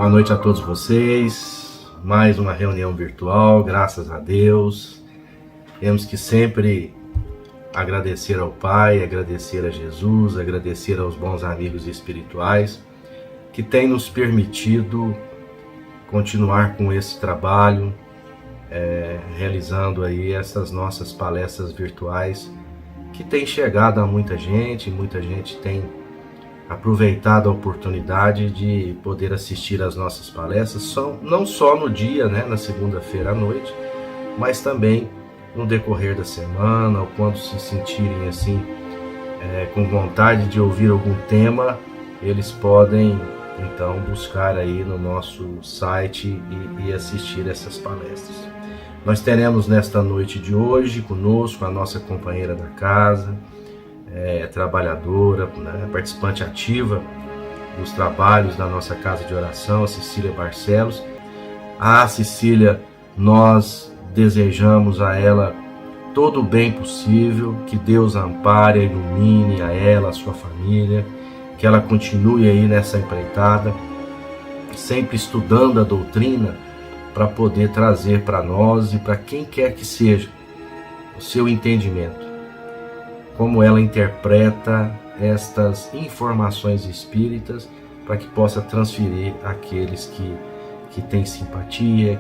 Boa noite a todos vocês. Mais uma reunião virtual, graças a Deus. Temos que sempre agradecer ao Pai, agradecer a Jesus, agradecer aos bons amigos espirituais que têm nos permitido continuar com esse trabalho, realizando aí essas nossas palestras virtuais que tem chegado a muita gente tem aproveitado a oportunidade de poder assistir às nossas palestras, não só no dia, na segunda-feira à noite, mas também no decorrer da semana, ou quando se sentirem assim, com vontade de ouvir algum tema, eles podem então buscar aí no nosso site e assistir essas palestras. Nós teremos nesta noite de hoje conosco a nossa companheira da casa, trabalhadora, participante ativa dos trabalhos da nossa casa de oração, a Cecília Barcelos. A Cecília, nós desejamos a ela todo o bem possível, que Deus ampare, ilumine a ela, a sua família, que ela continue aí nessa empreitada, sempre estudando a doutrina para poder trazer para nós e para quem quer que seja o seu entendimento, como ela interpreta estas informações espíritas, para que possa transferir àqueles que têm simpatia,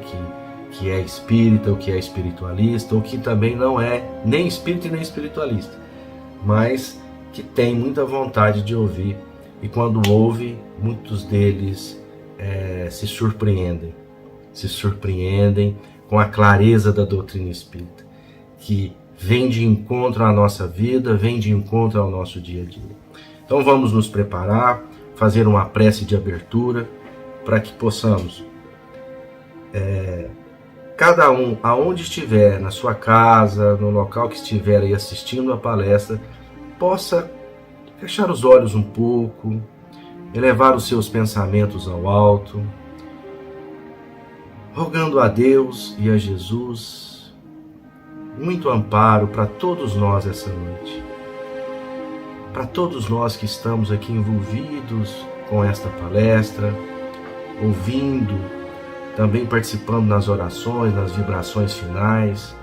que é espírita ou que é espiritualista, ou que também não é nem espírita e nem espiritualista, mas que tem muita vontade de ouvir, e quando ouve, muitos deles se surpreendem com a clareza da doutrina espírita, que vem de encontro à nossa vida, vem de encontro ao nosso dia a dia. Então vamos nos preparar, fazer uma prece de abertura, para que possamos, cada um, aonde estiver, na sua casa, no local que estiver aí assistindo a palestra, possa fechar os olhos um pouco, elevar os seus pensamentos ao alto, rogando a Deus e a Jesus muito amparo para todos nós essa noite, para todos nós que estamos aqui envolvidos com esta palestra, ouvindo, também participando nas orações, nas vibrações finais,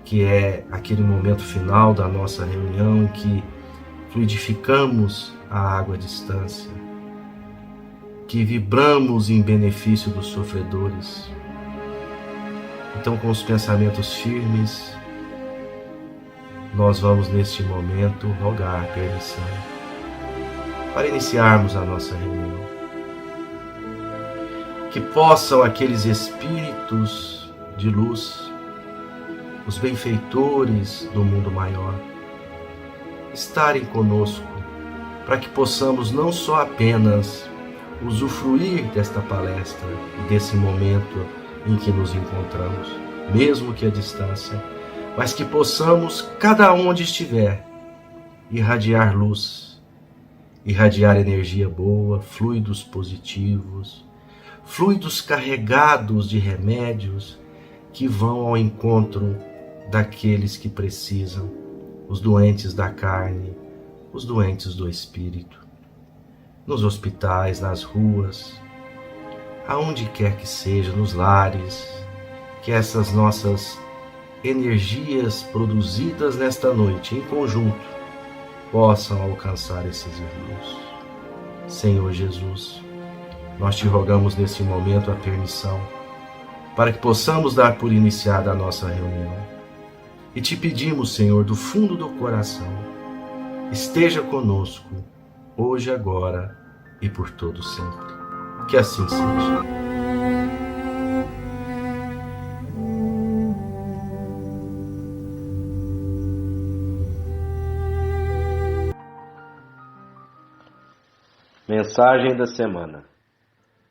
que é aquele momento final da nossa reunião em que fluidificamos a água à distância, que vibramos em benefício dos sofredores. Então, com os pensamentos firmes, nós vamos neste momento rogar permissão para iniciarmos a nossa reunião. Que possam aqueles espíritos de luz, os benfeitores do mundo maior, estarem conosco, para que possamos não só apenas usufruir desta palestra e desse momento em que nos encontramos, mesmo que à distância, mas que possamos, cada um onde estiver, irradiar luz, irradiar energia boa, fluidos positivos, fluidos carregados de remédios que vão ao encontro daqueles que precisam, os doentes da carne, os doentes do espírito, nos hospitais, nas ruas, aonde quer que seja, nos lares, que essas nossas energias produzidas nesta noite, em conjunto, possam alcançar esses irmãos. Senhor Jesus, nós te rogamos nesse momento a permissão para que possamos dar por iniciada a nossa reunião. E te pedimos, Senhor, do fundo do coração, esteja conosco, hoje, agora e por todo sempre. Que assim seja. Mensagem da semana,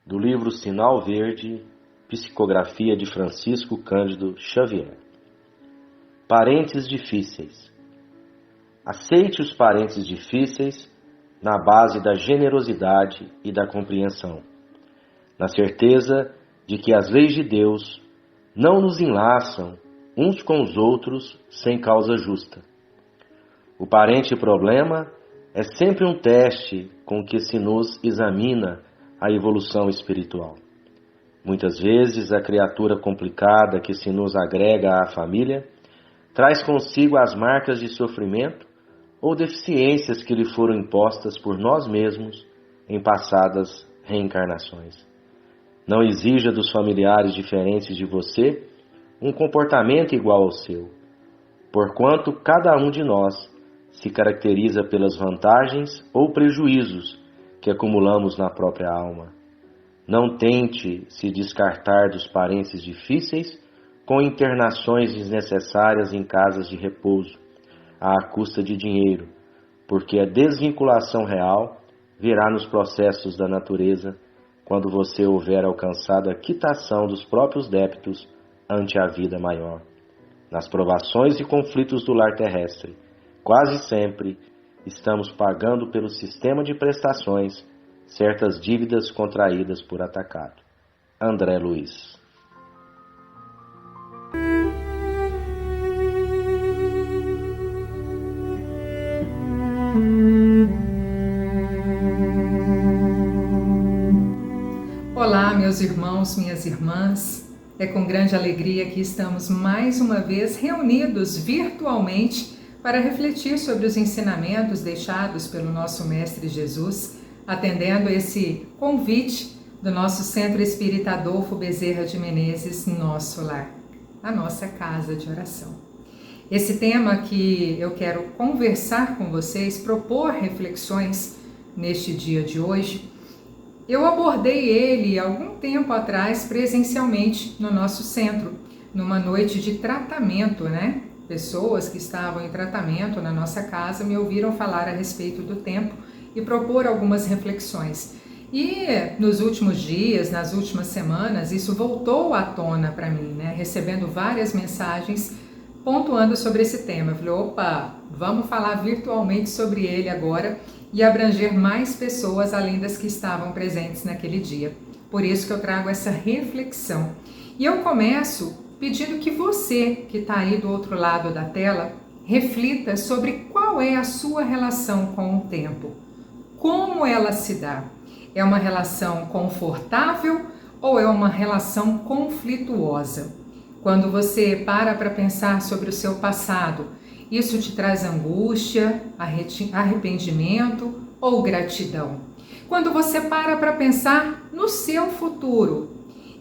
do livro Sinal Verde, psicografia de Francisco Cândido Xavier. Parentes difíceis. Aceite os parentes difíceis na base da generosidade e da compreensão, na certeza de que as leis de Deus não nos enlaçam uns com os outros sem causa justa. O parente problema é sempre um teste com que se nos examina a evolução espiritual. Muitas vezes, a criatura complicada que se nos agrega à família traz consigo as marcas de sofrimento ou deficiências que lhe foram impostas por nós mesmos em passadas reencarnações. Não exija dos familiares diferentes de você um comportamento igual ao seu, porquanto cada um de nós se caracteriza pelas vantagens ou prejuízos que acumulamos na própria alma. Não tente se descartar dos parentes difíceis com internações desnecessárias em casas de repouso, à custa de dinheiro, porque a desvinculação real virá nos processos da natureza quando você houver alcançado a quitação dos próprios débitos ante a vida maior. Nas provações e conflitos do lar terrestre, quase sempre estamos pagando pelo sistema de prestações certas dívidas contraídas por atacado. André Luiz. Olá, meus irmãos, minhas irmãs. É com grande alegria que estamos mais uma vez reunidos virtualmente para refletir sobre os ensinamentos deixados pelo nosso Mestre Jesus, atendendo esse convite do nosso Centro Espírita Adolfo Bezerra de Menezes, Nosso Lar, a nossa casa de oração. Esse tema que eu quero conversar com vocês, propor reflexões neste dia de hoje, eu abordei ele algum tempo atrás presencialmente no nosso centro, numa noite de tratamento, né? Pessoas que estavam em tratamento na nossa casa me ouviram falar a respeito do tempo e propor algumas reflexões. E nos últimos dias, nas últimas semanas, isso voltou à tona para mim, né? Recebendo várias mensagens pontuando sobre esse tema. Eu falei, opa, vamos falar virtualmente sobre ele agora e abranger mais pessoas além das que estavam presentes naquele dia. Por isso que eu trago essa reflexão. E eu começo pedindo que você, que está aí do outro lado da tela, reflita sobre qual é a sua relação com o tempo. Como ela se dá? É uma relação confortável ou é uma relação conflituosa? Quando você para pensar sobre o seu passado, isso te traz angústia, arrependimento ou gratidão? Quando você para pensar no seu futuro,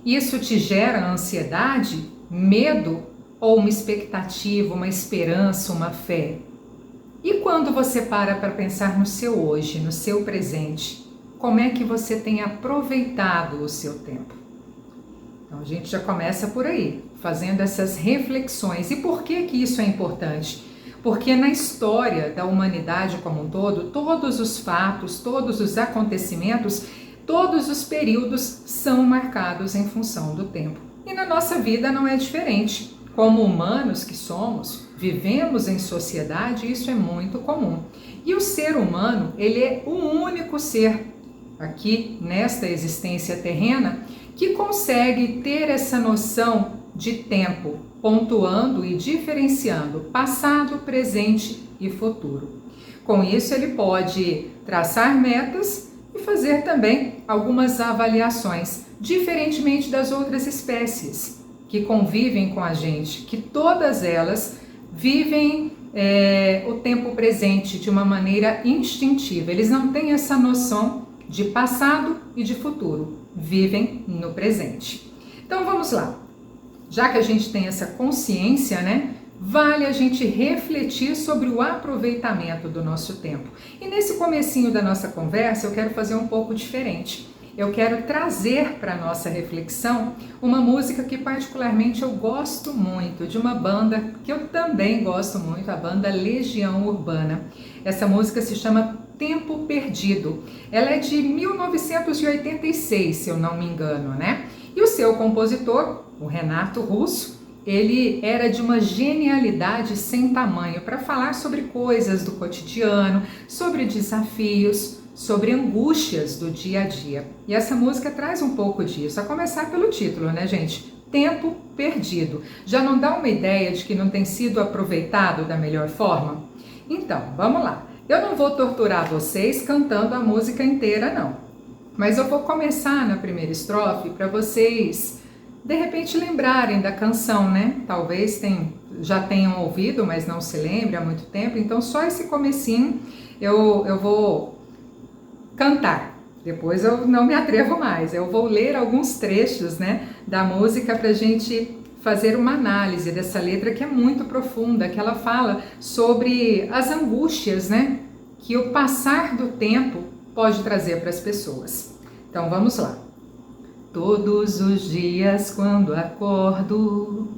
isso te gera ansiedade, medo ou uma expectativa, uma esperança, uma fé? E quando você para pensar no seu hoje, no seu presente, como é que você tem aproveitado o seu tempo? Então a gente já começa por aí, fazendo essas reflexões. E por que isso é importante? Porque na história da humanidade como um todo, todos os fatos, todos os acontecimentos, todos os períodos são marcados em função do tempo. E na nossa vida não é diferente. Como humanos que somos, vivemos em sociedade, isso é muito comum. E o ser humano, ele é o único ser aqui nesta existência terrena que consegue ter essa noção de tempo, pontuando e diferenciando passado, presente e futuro. Com isso, ele pode traçar metas e fazer também algumas avaliações, diferentemente das outras espécies que convivem com a gente, que todas elas vivem o tempo presente de uma maneira instintiva. Eles não têm essa noção de passado e de futuro, vivem no presente. Então vamos lá. Já que a gente tem essa consciência, né, vale a gente refletir sobre o aproveitamento do nosso tempo. E nesse comecinho da nossa conversa eu quero fazer um pouco diferente. Eu quero trazer para a nossa reflexão uma música que particularmente eu gosto muito, de uma banda que eu também gosto muito, a banda Legião Urbana. Essa música se chama Tempo Perdido. Ela é de 1986, se eu não me engano, né? E o seu compositor, o Renato Russo, ele era de uma genialidade sem tamanho para falar sobre coisas do cotidiano, sobre desafios, sobre angústias do dia a dia. E essa música traz um pouco disso, a começar pelo título, né, gente? Tempo Perdido. Já não dá uma ideia de que não tem sido aproveitado da melhor forma? Então, vamos lá. Eu não vou torturar vocês cantando a música inteira, não. Mas eu vou começar na primeira estrofe para vocês, de repente, lembrarem da canção, né? Talvez já tenham ouvido, mas não se lembre há muito tempo. Então, só esse comecinho eu vou cantar. Depois eu não me atrevo mais. Eu vou ler alguns trechos, né, da música para a gente fazer uma análise dessa letra que é muito profunda, que ela fala sobre as angústias, né, que o passar do tempo pode trazer para as pessoas. Então vamos lá. Todos os dias quando acordo,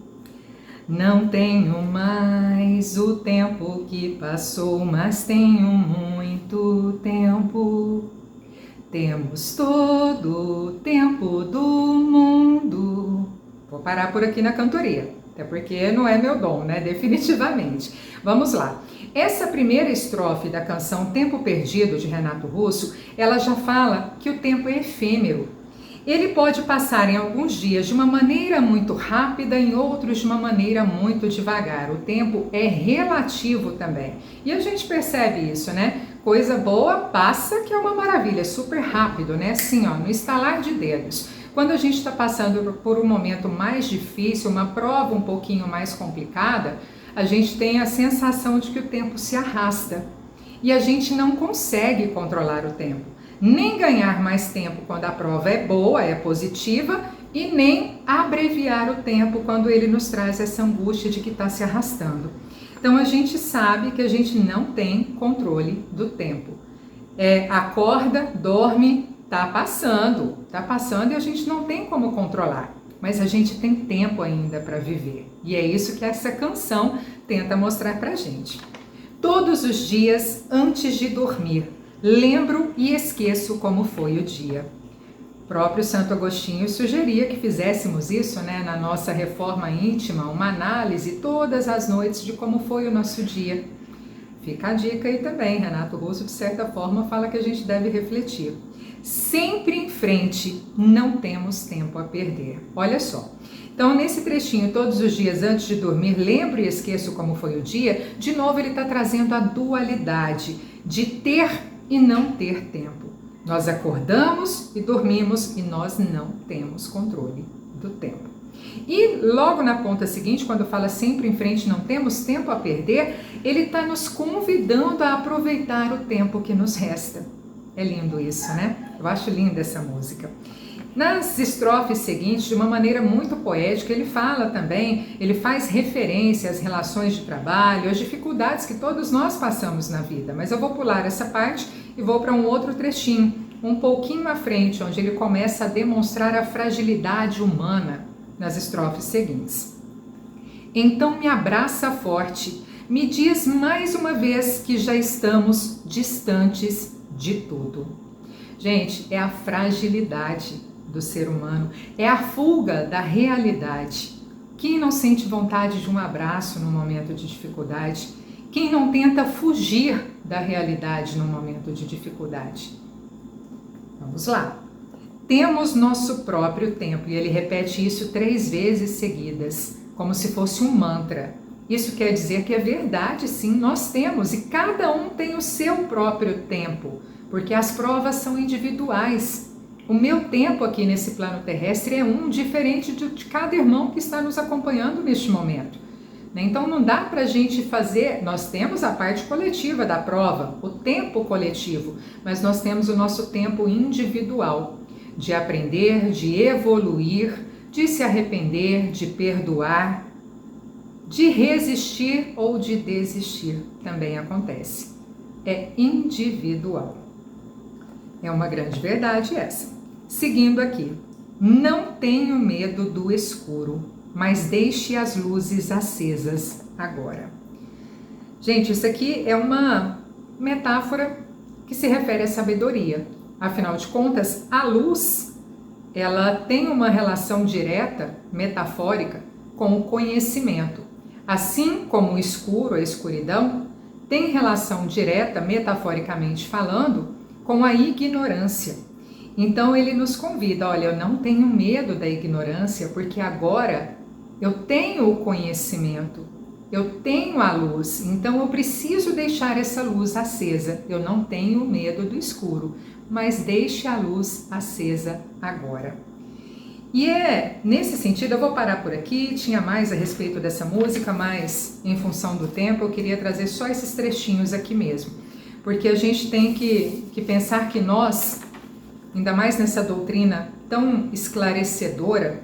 não tenho mais o tempo que passou, mas tenho muito tempo. Temos todo o tempo do mundo. Vou parar por aqui na cantoria, até porque não é meu dom, né? Definitivamente. Vamos lá. Essa primeira estrofe da canção Tempo Perdido, de Renato Russo, ela já fala que o tempo é efêmero. Ele pode passar em alguns dias de uma maneira muito rápida, em outros de uma maneira muito devagar. O tempo é relativo também. E a gente percebe isso, né? Coisa boa passa, que é uma maravilha, super rápido, né? Assim, ó, no estalar de dedos. Quando a gente está passando por um momento mais difícil, uma prova um pouquinho mais complicada, a gente tem a sensação de que o tempo se arrasta. E a gente não consegue controlar o tempo. Nem ganhar mais tempo quando a prova é boa, é positiva, e nem abreviar o tempo quando ele nos traz essa angústia de que está se arrastando. Então a gente sabe que a gente não tem controle do tempo. Acorda, dorme, tá passando e a gente não tem como controlar. Mas a gente tem tempo ainda para viver. E é isso que essa canção tenta mostrar pra gente. Todos os dias antes de dormir, lembro e esqueço como foi o dia. O próprio Santo Agostinho sugeria que fizéssemos isso, né, na nossa reforma íntima, uma análise todas as noites de como foi o nosso dia. Fica a dica aí também, Renato Russo, de certa forma, fala que a gente deve refletir. Sempre em frente, não temos tempo a perder. Olha só. Então, nesse trechinho, todos os dias antes de dormir, lembro e esqueço como foi o dia, de novo ele está trazendo a dualidade de ter e não ter tempo. Nós acordamos e dormimos e nós não temos controle do tempo. E logo na ponta seguinte, quando fala sempre em frente, não temos tempo a perder, ele está nos convidando a aproveitar o tempo que nos resta. É lindo isso, né? Eu acho linda essa música. Nas estrofes seguintes, de uma maneira muito poética, ele fala também, ele faz referência às relações de trabalho, às dificuldades que todos nós passamos na vida. Mas eu vou pular essa parte e vou para um outro trechinho, um pouquinho à frente, onde ele começa a demonstrar a fragilidade humana nas estrofes seguintes. Então me abraça forte, me diz mais uma vez que já estamos distantes de tudo. Gente, é a fragilidade do ser humano, é a fuga da realidade. Quem não sente vontade de um abraço no momento de dificuldade? Quem não tenta fugir da realidade no momento de dificuldade? Vamos lá. Temos nosso próprio tempo, e ele repete isso 3 vezes seguidas, como se fosse um mantra. Isso quer dizer que é verdade, sim, nós temos, e cada um tem o seu próprio tempo, porque as provas são individuais. O meu tempo aqui nesse plano terrestre é diferente de cada irmão que está nos acompanhando neste momento. Então não dá para a gente fazer, nós temos a parte coletiva da prova, o tempo coletivo, mas nós temos o nosso tempo individual, de aprender, de evoluir, de se arrepender, de perdoar, de resistir ou de desistir, também acontece. É individual. É uma grande verdade essa. Seguindo aqui, não tenho medo do escuro, mas deixe as luzes acesas agora. Gente, isso aqui é uma metáfora que se refere à sabedoria. Afinal de contas, a luz, ela tem uma relação direta, metafórica, com o conhecimento. Assim como o escuro, a escuridão, tem relação direta, metaforicamente falando, com a ignorância. Então ele nos convida, olha, eu não tenho medo da ignorância, porque agora eu tenho o conhecimento. Eu tenho a luz, então eu preciso deixar essa luz acesa. Eu não tenho medo do escuro, mas deixe a luz acesa agora. E nesse sentido, eu vou parar por aqui, tinha mais a respeito dessa música, mas em função do tempo eu queria trazer só esses trechinhos aqui mesmo. Porque a gente tem que pensar que nós, ainda mais nessa doutrina tão esclarecedora,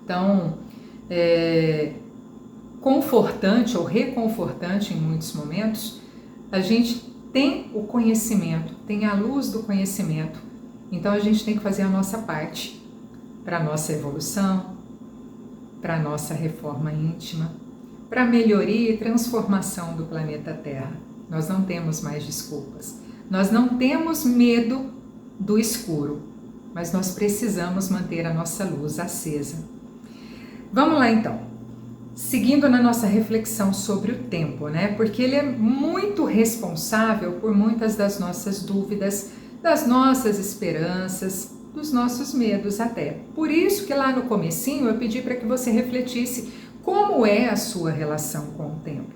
tão confortante ou reconfortante em muitos momentos, a gente tem o conhecimento, tem a luz do conhecimento, então a gente tem que fazer a nossa parte para a nossa evolução, para a nossa reforma íntima, para a melhoria e transformação do planeta Terra. Nós não temos mais desculpas, nós não temos medo do escuro, mas nós precisamos manter a nossa luz acesa. Vamos lá então, seguindo na nossa reflexão sobre o tempo, né? Porque ele é muito responsável por muitas das nossas dúvidas, das nossas esperanças, dos nossos medos até. Por isso que lá no comecinho eu pedi para que você refletisse como é a sua relação com o tempo.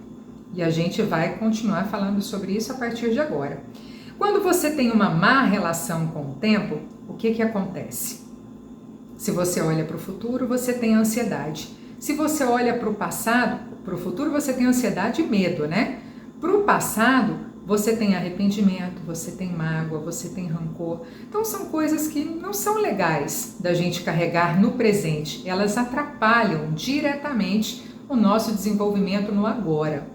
E a gente vai continuar falando sobre isso a partir de agora. Quando você tem uma má relação com o tempo, o que acontece? Se você olha para o futuro, você tem ansiedade. Se você olha para o passado, para o futuro, você tem ansiedade e medo, né? Para o passado, você tem arrependimento, você tem mágoa, você tem rancor. Então são coisas que não são legais da gente carregar no presente. Elas atrapalham diretamente o nosso desenvolvimento no agora.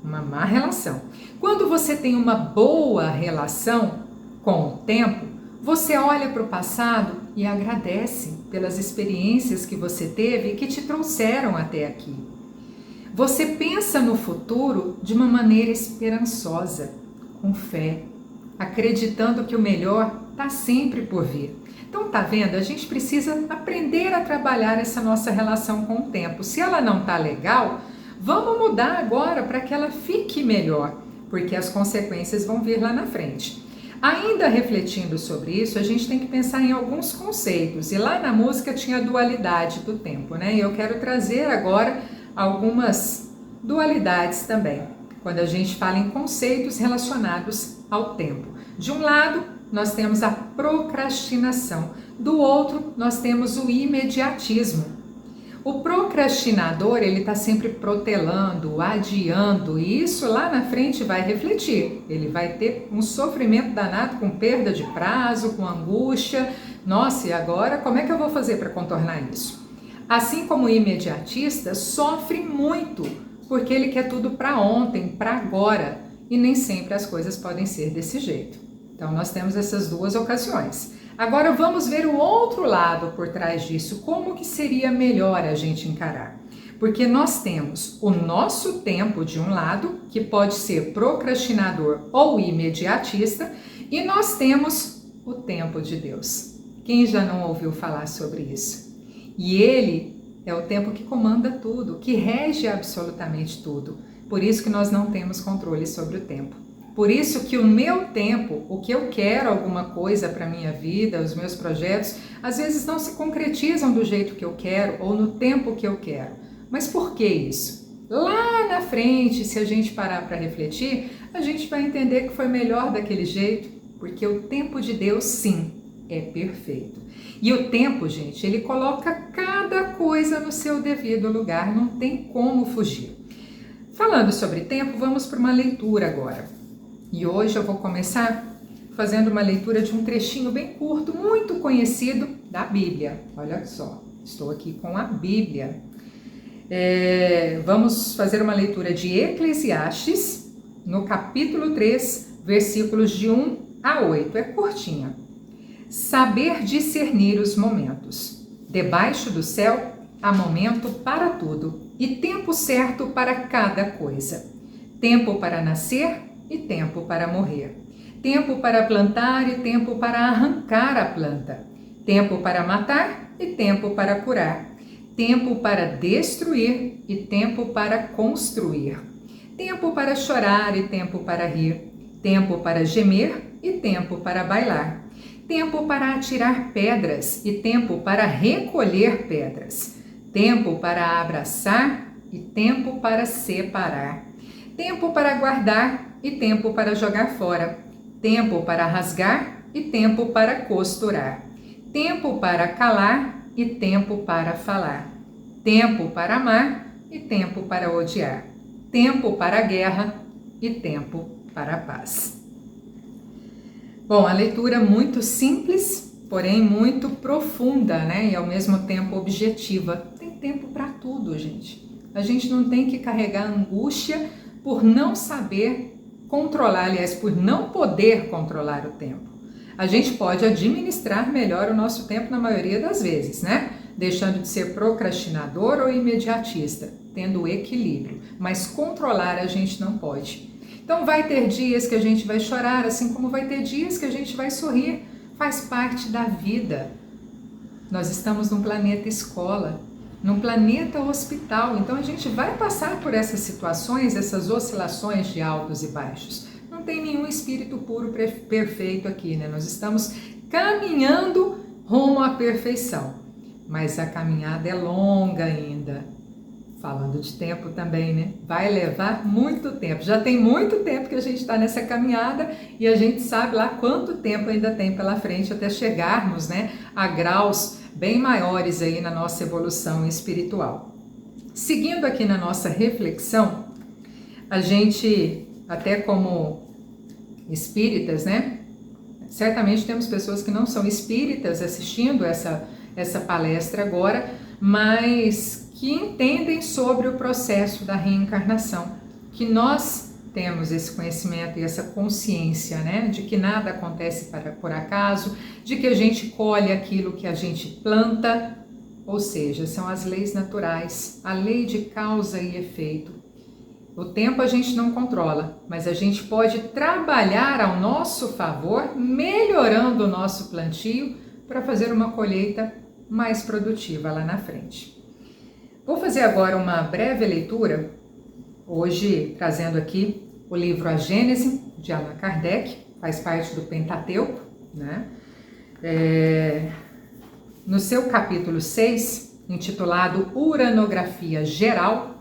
Uma má relação. Quando você tem uma boa relação com o tempo, você olha para o passado e agradece pelas experiências que você teve e que te trouxeram até aqui. Você pensa no futuro de uma maneira esperançosa, com fé, acreditando que o melhor está sempre por vir. Então, tá vendo? A gente precisa aprender a trabalhar essa nossa relação com o tempo. Se ela não está legal, vamos mudar agora para que ela fique melhor, porque as consequências vão vir lá na frente. Ainda refletindo sobre isso, a gente tem que pensar em alguns conceitos. E lá na música tinha a dualidade do tempo, né? E eu quero trazer agora algumas dualidades também, quando a gente fala em conceitos relacionados ao tempo. De um lado, nós temos a procrastinação. Do outro, nós temos o imediatismo. O procrastinador, ele está sempre protelando, adiando, e isso lá na frente vai refletir. Ele vai ter um sofrimento danado com perda de prazo, com angústia. Nossa, e agora como é que eu vou fazer para contornar isso? Assim como o imediatista sofre muito, porque ele quer tudo para ontem, para agora, e nem sempre as coisas podem ser desse jeito. Então nós temos essas duas ocasiões. Agora vamos ver o outro lado por trás disso, como que seria melhor a gente encarar. Porque nós temos o nosso tempo de um lado, que pode ser procrastinador ou imediatista, e nós temos o tempo de Deus. Quem já não ouviu falar sobre isso? E ele é o tempo que comanda tudo, que rege absolutamente tudo. Por isso que nós não temos controle sobre o tempo. Por isso que o meu tempo, o que eu quero, alguma coisa para a minha vida, os meus projetos, às vezes não se concretizam do jeito que eu quero ou no tempo que eu quero. Mas por que isso? Lá na frente, se a gente parar para refletir, a gente vai entender que foi melhor daquele jeito, porque o tempo de Deus, sim, é perfeito. E o tempo, gente, ele coloca cada coisa no seu devido lugar, não tem como fugir. Falando sobre tempo, vamos para uma leitura agora. E hoje eu vou começar fazendo uma leitura de um trechinho bem curto, muito conhecido da Bíblia. Olha só, estou aqui com a Bíblia. Vamos fazer uma leitura de Eclesiastes, no capítulo 3, versículos de 1 a 8. É curtinha. Saber discernir os momentos. Debaixo do céu há momento para tudo e tempo certo para cada coisa. Tempo para nascer e tempo para morrer. Tempo para plantar e tempo para arrancar a planta. Tempo para matar e tempo para curar. Tempo para destruir e tempo para construir. Tempo para chorar e tempo para rir. Tempo para gemer e tempo para bailar. Tempo para atirar pedras e tempo para recolher pedras. Tempo para abraçar e tempo para separar, tempo para guardar e tempo para jogar fora, tempo para rasgar e tempo para costurar, tempo para calar e tempo para falar, tempo para amar e tempo para odiar, tempo para a guerra e tempo para a paz. Bom, a leitura muito simples, porém muito profunda, né? E ao mesmo tempo objetiva. Tem tempo para tudo, gente. A gente não tem que carregar angústia por não saber controlar, aliás, por não poder controlar o tempo. A gente pode administrar melhor o nosso tempo na maioria das vezes, né? Deixando de ser procrastinador ou imediatista, tendo equilíbrio. Mas controlar a gente não pode. Então vai ter dias que a gente vai chorar, assim como vai ter dias que a gente vai sorrir. Faz parte da vida. Nós estamos num planeta escola, num planeta hospital. Então a gente vai passar por essas situações, essas oscilações de altos e baixos. Não tem nenhum espírito puro perfeito aqui, né? Nós estamos caminhando rumo à perfeição. Mas a caminhada é longa ainda. Falando de tempo também, né? Vai levar muito tempo. Já tem muito tempo que a gente está nessa caminhada e a gente sabe lá quanto tempo ainda tem pela frente até chegarmos, né, a graus bem maiores aí na nossa evolução espiritual. Seguindo aqui na nossa reflexão, a gente, até como espíritas, né? Certamente temos pessoas que não são espíritas assistindo essa palestra agora, mas que entendem sobre o processo da reencarnação, que nós temos esse conhecimento e essa consciência, né, de que nada acontece por acaso, de que a gente colhe aquilo que a gente planta, ou seja, são as leis naturais, a lei de causa e efeito. O tempo a gente não controla, mas a gente pode trabalhar ao nosso favor, melhorando o nosso plantio para fazer uma colheita mais produtiva lá na frente. Vou fazer agora uma breve leitura, hoje trazendo aqui o livro A Gênese, de Allan Kardec, faz parte do Pentateuco, né? No seu capítulo 6, intitulado Uranografia Geral,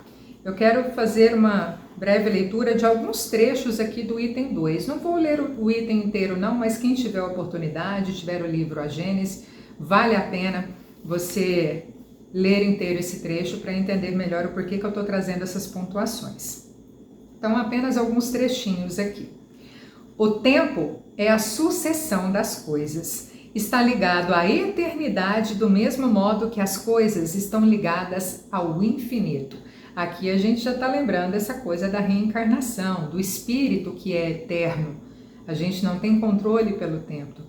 eu quero fazer uma breve leitura de alguns trechos aqui do item 2. Não vou ler o item inteiro não, mas quem tiver a oportunidade, tiver o livro A Gênese, vale a pena você ler inteiro esse trecho para entender melhor o porquê que eu estou trazendo essas pontuações. Então, apenas alguns trechinhos aqui. O tempo é a sucessão das coisas. Está ligado à eternidade do mesmo modo que as coisas estão ligadas ao infinito. Aqui a gente já está lembrando essa coisa da reencarnação, do espírito que é eterno. A gente não tem controle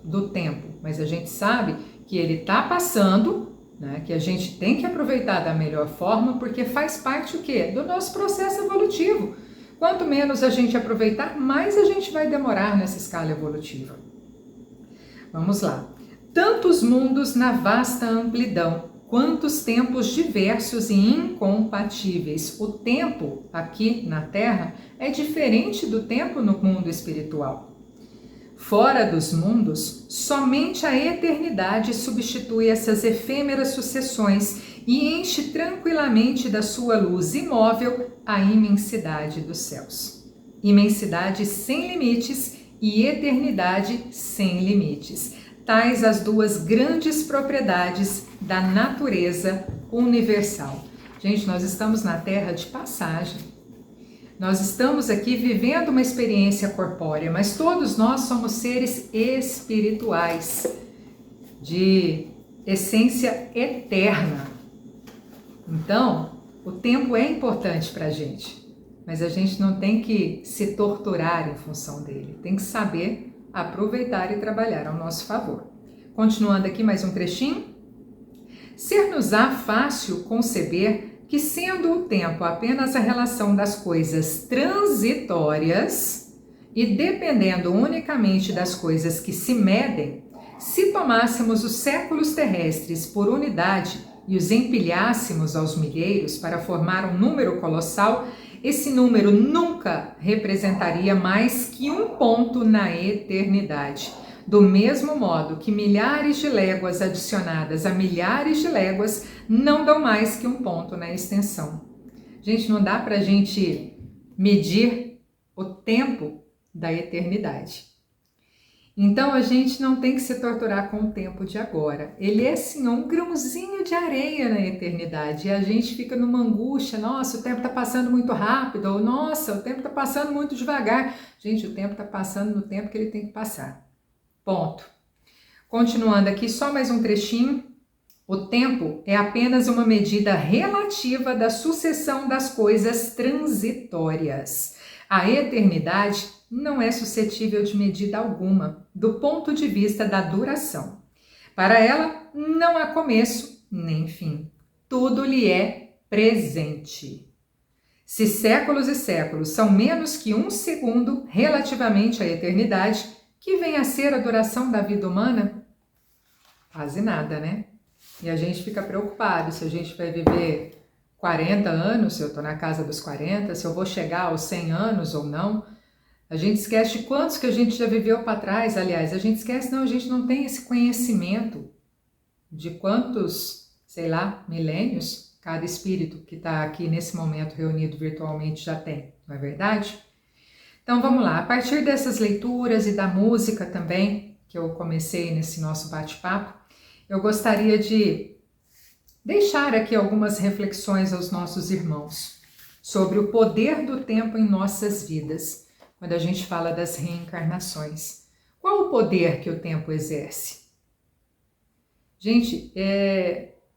do tempo, mas a gente sabe que ele está passando, né, que a gente tem que aproveitar da melhor forma, porque faz parte o quê? Do nosso processo evolutivo. Quanto menos a gente aproveitar, mais a gente vai demorar nessa escala evolutiva. Vamos lá. Tantos mundos na vasta amplidão, quantos tempos diversos e incompatíveis. O tempo aqui na Terra é diferente do tempo no mundo espiritual. Fora dos mundos, somente a eternidade substitui essas efêmeras sucessões e enche tranquilamente da sua luz imóvel a imensidade dos céus. Imensidade sem limites e eternidade sem limites. Tais as duas grandes propriedades da natureza universal. Gente, nós estamos na Terra de passagem. Nós estamos aqui vivendo uma experiência corpórea, mas todos nós somos seres espirituais, de essência eterna. Então, o tempo é importante para a gente, mas a gente não tem que se torturar em função dele, tem que saber aproveitar e trabalhar ao nosso favor. Continuando aqui mais um trechinho. Ser-nos-á fácil conceber que, sendo o tempo apenas a relação das coisas transitórias e dependendo unicamente das coisas que se medem, se tomássemos os séculos terrestres por unidade e os empilhássemos aos milheiros para formar um número colossal, esse número nunca representaria mais que um ponto na eternidade. Do mesmo modo que milhares de léguas adicionadas a milhares de léguas não dão mais que um ponto na extensão. Gente, não dá para a gente medir o tempo da eternidade. Então a gente não tem que se torturar com o tempo de agora. Ele é assim, um grãozinho de areia na eternidade. E a gente fica numa angústia, nossa, o tempo está passando muito rápido, ou nossa, o tempo está passando muito devagar. Gente, o tempo está passando no tempo que ele tem que passar. Ponto. Continuando aqui, só mais um trechinho. O tempo é apenas uma medida relativa da sucessão das coisas transitórias. A eternidade não é suscetível de medida alguma, do ponto de vista da duração. Para ela, não há começo nem fim. Tudo lhe é presente. Se séculos e séculos são menos que um segundo relativamente à eternidade, que vem a ser a duração da vida humana? Quase nada, né? E a gente fica preocupado se a gente vai viver 40 anos, se eu estou na casa dos 40, se eu vou chegar aos 100 anos ou não. A gente esquece de quantos que a gente já viveu para trás, aliás, a gente esquece, não, a gente não tem esse conhecimento de quantos, sei lá, milênios cada espírito que está aqui nesse momento reunido virtualmente já tem, não é verdade? Então vamos lá, a partir dessas leituras e da música também, que eu comecei nesse nosso bate-papo, eu gostaria de deixar aqui algumas reflexões aos nossos irmãos sobre o poder do tempo em nossas vidas, quando a gente fala das reencarnações. Qual o poder que o tempo exerce? Gente,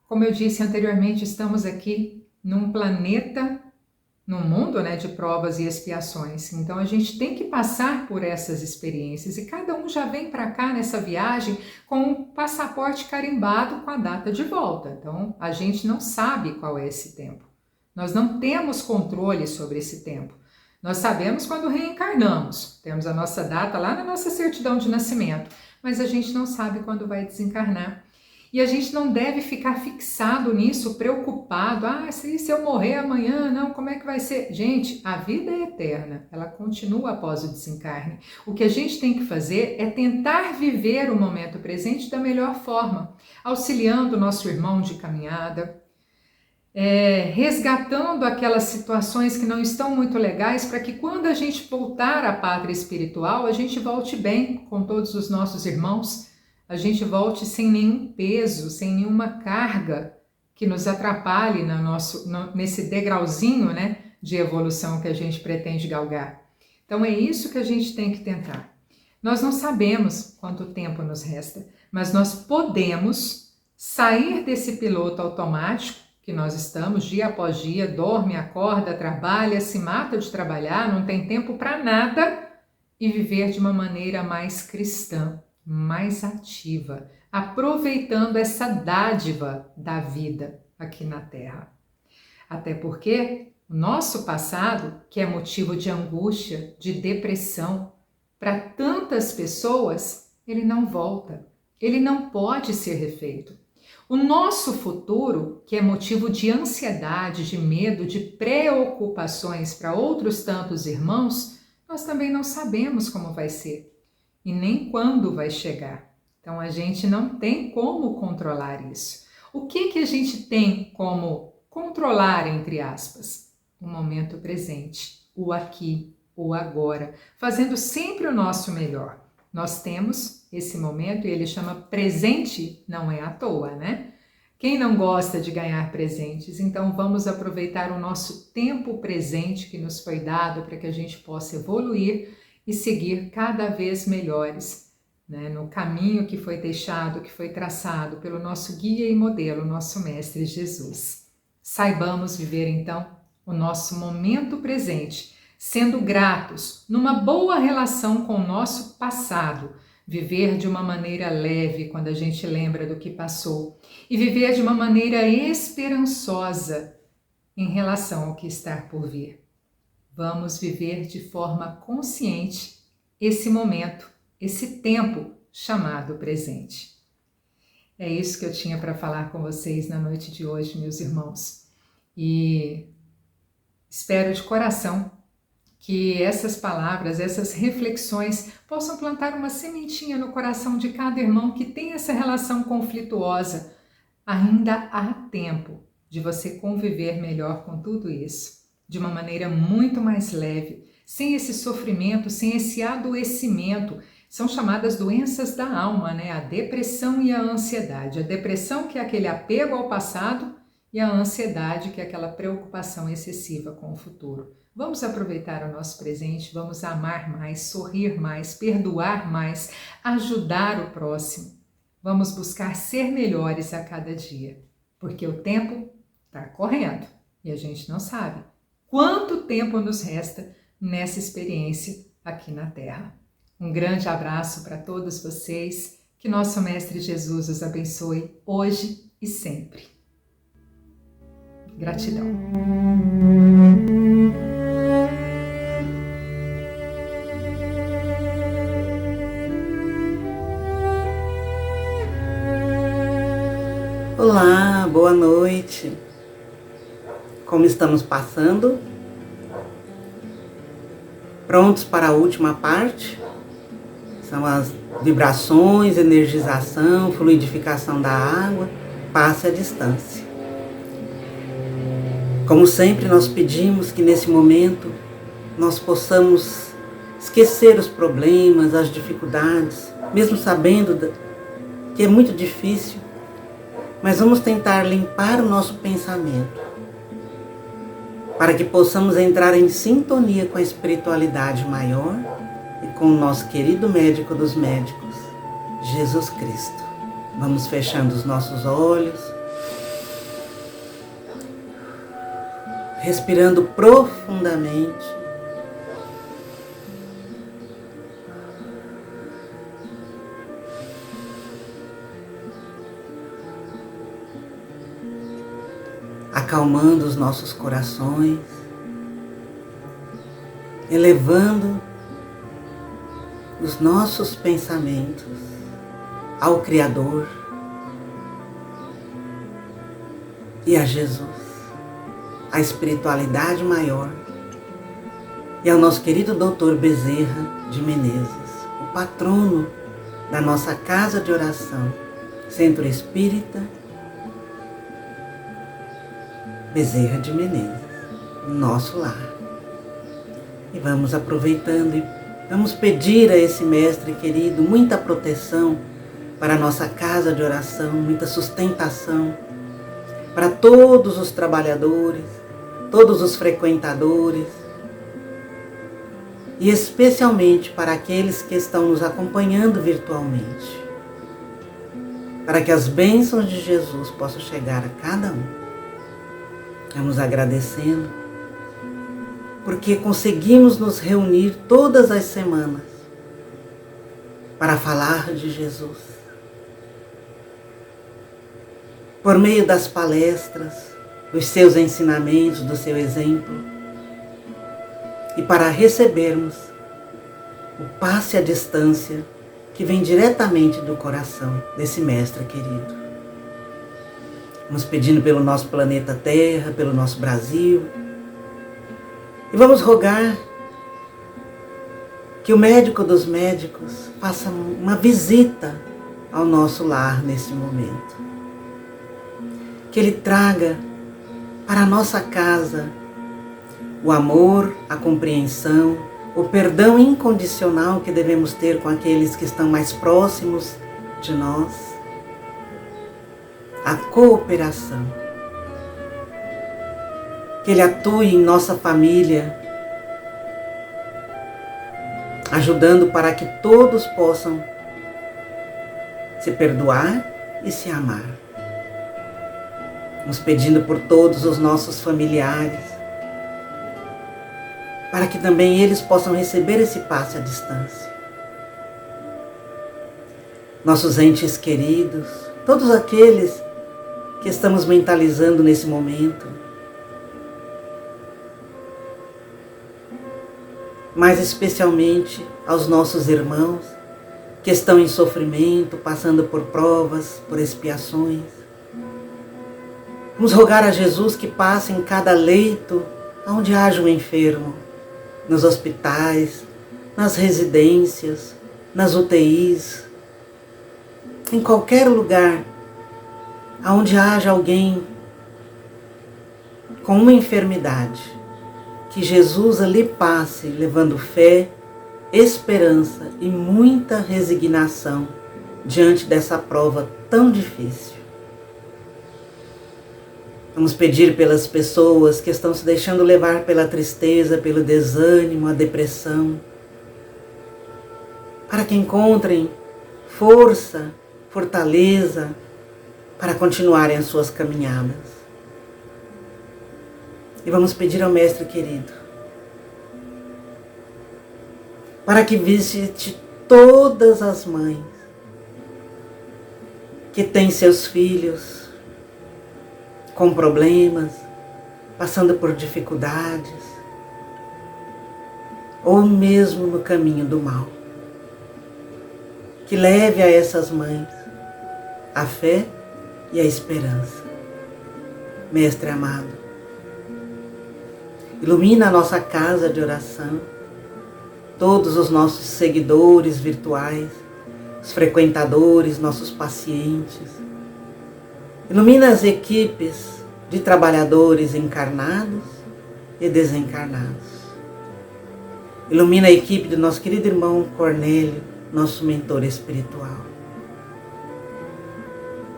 como eu disse anteriormente, estamos aqui num planeta, num mundo, né, de provas e expiações. Então a gente tem que passar por essas experiências e cada um já vem para cá nessa viagem com um passaporte carimbado com a data de volta. Então a gente não sabe qual é esse tempo. Nós não temos controle sobre esse tempo. Nós sabemos quando reencarnamos, temos a nossa data lá na nossa certidão de nascimento, mas a gente não sabe quando vai desencarnar. E a gente não deve ficar fixado nisso, preocupado, se eu morrer amanhã, não, como é que vai ser? Gente, a vida é eterna, ela continua após o desencarne. O que a gente tem que fazer é tentar viver o momento presente da melhor forma, auxiliando o nosso irmão de caminhada, resgatando aquelas situações que não estão muito legais, para que quando a gente voltar à pátria espiritual, a gente volte bem com todos os nossos irmãos, a gente volte sem nenhum peso, sem nenhuma carga que nos atrapalhe nesse degrauzinho, né, de evolução que a gente pretende galgar. Então é isso que a gente tem que tentar. Nós não sabemos quanto tempo nos resta, mas nós podemos sair desse piloto automático que nós estamos dia após dia, dorme, acorda, trabalha, se mata de trabalhar, não tem tempo para nada, e viver de uma maneira mais cristã, mais ativa, aproveitando essa dádiva da vida aqui na Terra. Até porque o nosso passado, que é motivo de angústia, de depressão, para tantas pessoas, ele não volta, ele não pode ser refeito. O nosso futuro, que é motivo de ansiedade, de medo, de preocupações para outros tantos irmãos, nós também não sabemos como vai ser e nem quando vai chegar. Então a gente não tem como controlar isso. O que a gente tem como controlar, entre aspas? O momento presente, o aqui, o agora, fazendo sempre o nosso melhor. Nós temos esse momento e ele chama presente, não é à toa, né? Quem não gosta de ganhar presentes? Então vamos aproveitar o nosso tempo presente que nos foi dado para que a gente possa evoluir e seguir cada vez melhores, né? No caminho que foi deixado, que foi traçado pelo nosso guia e modelo, nosso Mestre Jesus. Saibamos viver então o nosso momento presente, sendo gratos, numa boa relação com o nosso passado, viver de uma maneira leve quando a gente lembra do que passou e viver de uma maneira esperançosa em relação ao que está por vir. Vamos viver de forma consciente esse momento, esse tempo chamado presente. É isso que eu tinha para falar com vocês na noite de hoje, meus irmãos. E espero de coração que essas palavras, essas reflexões possam plantar uma sementinha no coração de cada irmão que tem essa relação conflituosa. Ainda há tempo de você conviver melhor com tudo isso. de uma maneira muito mais leve, sem esse sofrimento, sem esse adoecimento. São chamadas doenças da alma, né? A depressão e a ansiedade. A depressão, que é aquele apego ao passado, e a ansiedade, que é aquela preocupação excessiva com o futuro. Vamos aproveitar o nosso presente, vamos amar mais, sorrir mais, perdoar mais, ajudar o próximo. Vamos buscar ser melhores a cada dia, porque o tempo está correndo e a gente não sabe quanto tempo nos resta nessa experiência aqui na Terra. Um grande abraço para todos vocês, que nosso Mestre Jesus os abençoe hoje e sempre. Gratidão. Olá, boa noite. Como estamos passando? Prontos para a última parte? São as vibrações, energização, fluidificação da água, passe à distância. Como sempre, nós pedimos que nesse momento nós possamos esquecer os problemas, as dificuldades, mesmo sabendo que é muito difícil, mas vamos tentar limpar o nosso pensamento, para que possamos entrar em sintonia com a espiritualidade maior e com o nosso querido médico dos médicos, Jesus Cristo. Vamos fechando os nossos olhos, respirando profundamente. Acalmando os nossos corações, elevando os nossos pensamentos ao Criador e a Jesus, a espiritualidade maior, e ao nosso querido Dr. Bezerra de Menezes, o patrono da nossa casa de oração, Centro Espírita Bezerra de Menezes, nosso lar. E vamos aproveitando e vamos pedir a esse mestre querido muita proteção para a nossa casa de oração, muita sustentação para todos os trabalhadores, todos os frequentadores e especialmente para aqueles que estão nos acompanhando virtualmente, para que as bênçãos de Jesus possam chegar a cada um. Vamos agradecendo, porque conseguimos nos reunir todas as semanas para falar de Jesus. Por meio das palestras, dos seus ensinamentos, do seu exemplo, e para recebermos o passe à distância que vem diretamente do coração desse mestre querido. Vamos pedindo pelo nosso planeta Terra, pelo nosso Brasil. E vamos rogar que o médico dos médicos faça uma visita ao nosso lar nesse momento. Que ele traga para a nossa casa o amor, a compreensão, o perdão incondicional que devemos ter com aqueles que estão mais próximos de nós. A cooperação, que ele atue em nossa família, ajudando para que todos possam se perdoar e se amar. Nos pedindo por todos os nossos familiares, para que também eles possam receber esse passe à distância. Nossos entes queridos, todos aqueles que estamos mentalizando nesse momento, mas especialmente aos nossos irmãos que estão em sofrimento, passando por provas, por expiações. Vamos rogar a Jesus que passe em cada leito onde haja um enfermo, nos hospitais, nas residências, nas UTIs, em qualquer lugar onde haja alguém com uma enfermidade, que Jesus ali passe levando fé, esperança e muita resignação diante dessa prova tão difícil. Vamos pedir pelas pessoas que estão se deixando levar pela tristeza, pelo desânimo, a depressão, para que encontrem força, fortaleza para continuarem as suas caminhadas. E vamos pedir ao Mestre querido para que visite todas as mães que têm seus filhos com problemas, passando por dificuldades, ou mesmo no caminho do mal. Que leve a essas mães a fé e a esperança. Mestre amado, ilumina a nossa casa de oração, todos os nossos seguidores virtuais, os frequentadores, nossos pacientes. Ilumina as equipes de trabalhadores encarnados e desencarnados. Ilumina a equipe do nosso querido irmão Cornélio, nosso mentor espiritual.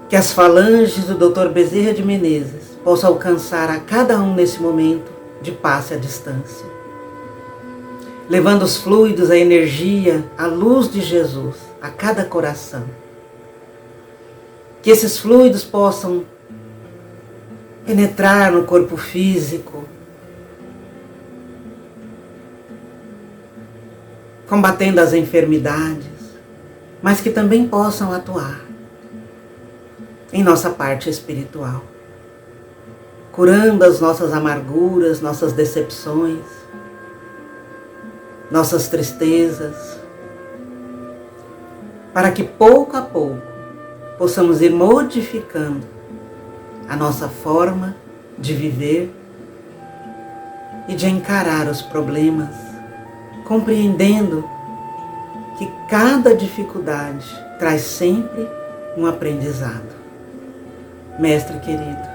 Que as falanges do Dr. Bezerra de Menezes possam alcançar a cada um nesse momento de passe à distância, levando os fluidos, a energia, a luz de Jesus a cada coração. Que esses fluidos possam penetrar no corpo físico, combatendo as enfermidades, mas que também possam atuar em nossa parte espiritual, curando as nossas amarguras, nossas decepções, nossas tristezas, para que pouco a pouco possamos ir modificando a nossa forma de viver e de encarar os problemas, compreendendo que cada dificuldade traz sempre um aprendizado. Mestre querido,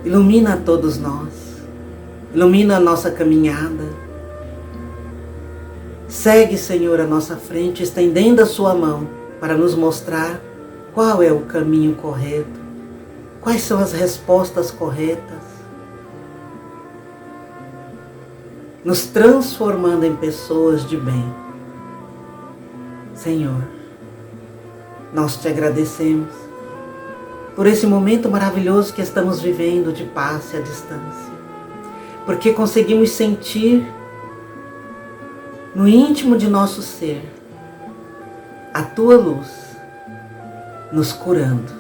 ilumina a todos nós, ilumina a nossa caminhada. Segue, Senhor, à nossa frente, estendendo a sua mão para nos mostrar qual é o caminho correto, quais são as respostas corretas, nos transformando em pessoas de bem. Senhor, nós te agradecemos por esse momento maravilhoso que estamos vivendo de passe à distância, porque conseguimos sentir no íntimo de nosso ser a tua luz nos curando,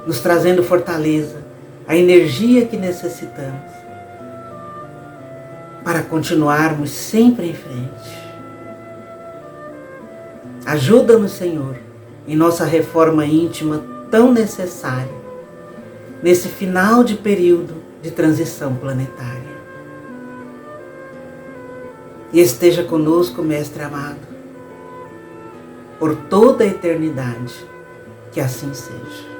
nos trazendo fortaleza, a energia que necessitamos para continuarmos sempre em frente. Ajuda-nos, Senhor, em nossa reforma íntima tão necessária, nesse final de período de transição planetária. E esteja conosco, Mestre amado, por toda a eternidade, que assim seja.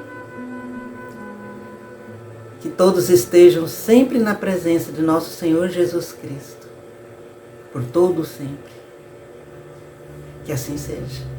Que todos estejam sempre na presença de nosso Senhor Jesus Cristo, por todo sempre. Que assim seja.